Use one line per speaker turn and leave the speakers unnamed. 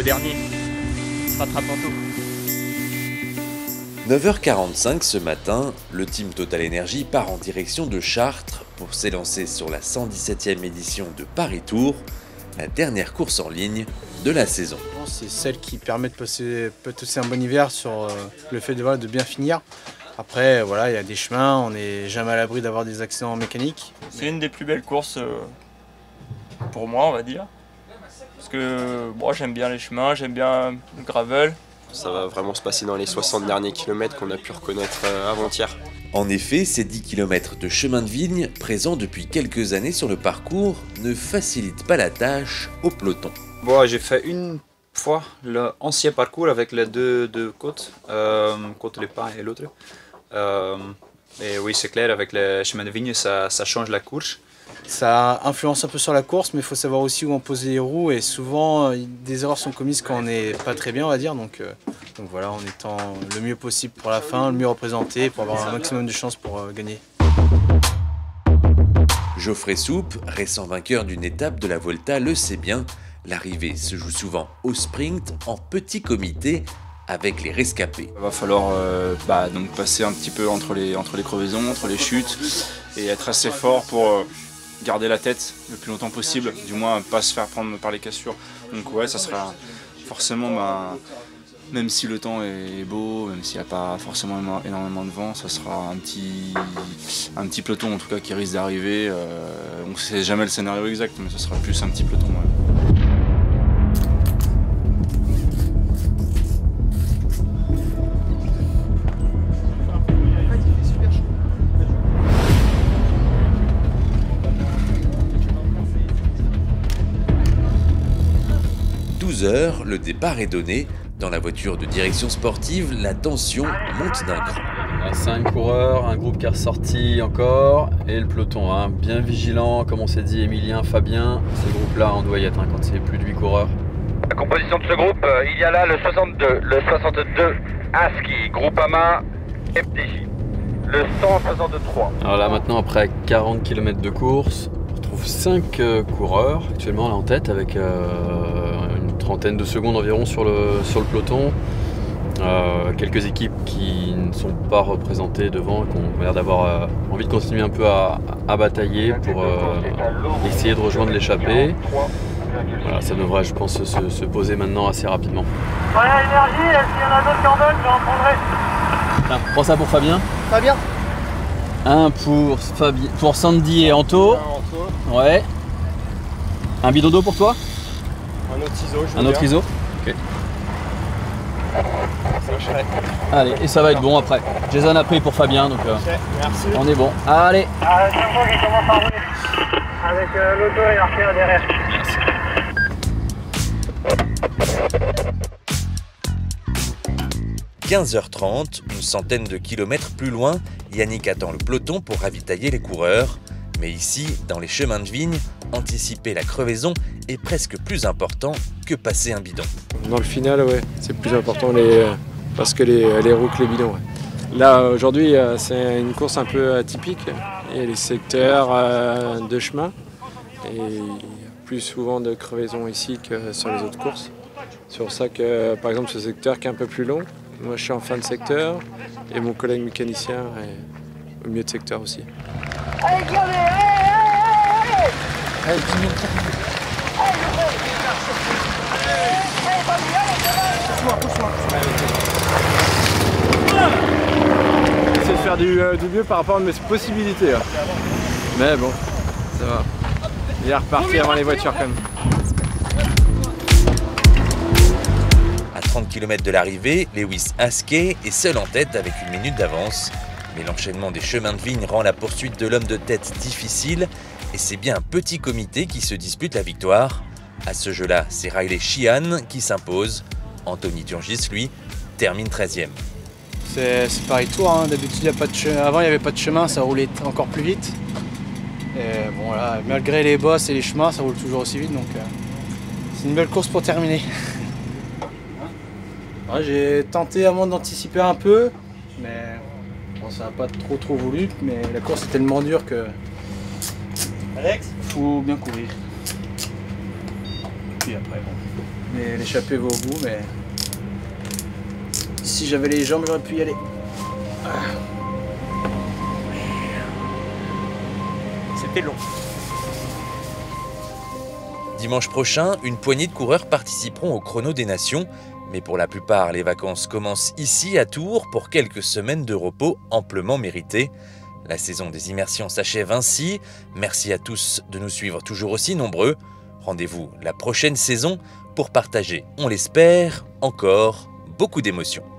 dernier se rattrape en tout.
9h45 ce matin, le team Total Energy part en direction de Chartres pour s'élancer sur la 117e édition de Paris-Tours, la dernière course en ligne de la saison.
C'est celle qui permet de passer un bon hiver sur le fait de bien finir. Après, voilà, il y a des chemins, on n'est jamais à l'abri d'avoir des accidents mécaniques.
C'est une des plus belles courses pour moi, on va dire. Parce que moi, j'aime bien les chemins, j'aime bien le gravel.
Ça va vraiment se passer dans les 60 derniers kilomètres qu'on a pu reconnaître avant-hier.
En effet, ces 10 km de chemin de vigne, présents depuis quelques années sur le parcours, ne facilitent pas la tâche au peloton.
Bon, j'ai fait une fois l'ancien parcours avec les deux côtes, côte Les Pins et l'autre. Et oui, c'est clair, avec les chemins de vigne, ça change la course.
Ça influence un peu sur la course, mais il faut savoir aussi où on pose les roues. Et souvent, des erreurs sont commises quand on n'est pas très bien, on va dire. Donc voilà, en étant le mieux possible pour la fin, le mieux représenté, pour avoir un maximum de chances pour gagner.
Geoffrey Soupe, récent vainqueur d'une étape de la Volta, le sait bien. L'arrivée se joue souvent au sprint, en petit comité, avec les rescapés.
Il va falloir donc passer un petit peu entre les crevaisons, entre les chutes, et être assez fort pour garder la tête le plus longtemps possible, du moins pas se faire prendre par les cassures. Donc ouais, ça sera forcément, même si le temps est beau, même s'il n'y a pas forcément énormément de vent, ça sera un petit peloton en tout cas qui risque d'arriver. On ne sait jamais le scénario exact, mais ce sera plus un petit peloton. Ouais.
12h, le départ est donné. Dans la voiture de direction sportive, la tension monte d'un cran.
On a 5 coureurs, un groupe qui est ressorti encore, et le peloton, hein, bien vigilant, comme on s'est dit, Emilien, Fabien. Ce groupe-là, on doit y être quand c'est plus de 8 coureurs.
La composition de ce groupe, il y a là le 62 ASCII, Groupama, FDJ, le 163.
Alors là maintenant, après 40 km de course, on retrouve 5 coureurs actuellement là en tête avec une trentaine de secondes environ sur le peloton. Quelques équipes qui ne sont pas représentées devant et qui ont l'air d'avoir envie de continuer un peu à batailler pour essayer de rejoindre l'échappée. Voilà, ça devrait, je pense, se poser maintenant assez rapidement.
Voilà l'énergie, s'il y en a d'autres qui en donnent, j'en prendrai.
Tiens, prends ça pour Fabien.
Fabien.
Un pour Sandy et Anto. Ouais. Un bidon d'eau pour toi.
Un autre ciseau,
Un autre ISO. Ok. Allez, et ça va être bon après. Jason a pris pour Fabien, donc
merci.
On est bon. Allez.
C'est bon, qui commence à rouler. Avec l'auto et l'arrière derrière.
Merci.
15h30, une centaine de kilomètres plus loin, Yannick attend le peloton pour ravitailler les coureurs. Mais ici, dans les chemins de vigne, anticiper la crevaison est presque plus important que passer un bidon.
Dans le final, ouais, c'est plus important parce que les roues que les bidons. Ouais. Là, aujourd'hui, c'est une course un peu atypique. Il y a les secteurs de chemin et il y a plus souvent de crevaisons ici que sur les autres courses. C'est pour ça que, par exemple, ce secteur qui est un peu plus long, moi je suis en fin de secteur et mon collègue mécanicien est au milieu de secteur aussi.
Allez, Guillaume, allez,
J'essaie de faire du mieux par rapport à mes possibilités. Là. Mais bon, ça va. Il est reparti avant les voitures quand même.
À 30 km de l'arrivée, Lewis Haskell est seul en tête avec une minute d'avance. Mais l'enchaînement des chemins de vigne rend la poursuite de l'homme de tête difficile et c'est bien un petit comité qui se dispute la victoire. À ce jeu-là, c'est Riley Sheehan qui s'impose. Anthony Turgis, lui, termine 13e.
C'est Paris-Tours, hein. D'habitude, avant il n'y avait pas de chemin, ça roulait encore plus vite. Et bon, là, malgré les bosses et les chemins, ça roule toujours aussi vite, donc c'est une belle course pour terminer. Ouais, j'ai tenté à moins d'anticiper un peu, mais bon, ça n'a pas trop voulu, mais la course est tellement dure que Alex, faut bien courir. Puis après, bon. Mais l'échappée va au bout, mais si j'avais les jambes, j'aurais pu y aller.
C'était long.
Dimanche prochain, une poignée de coureurs participeront au Chrono des Nations, mais pour la plupart, les vacances commencent ici à Tours pour quelques semaines de repos amplement méritées. La saison des immersions s'achève ainsi. Merci à tous de nous suivre toujours aussi nombreux. Rendez-vous la prochaine saison pour partager, on l'espère, encore beaucoup d'émotions.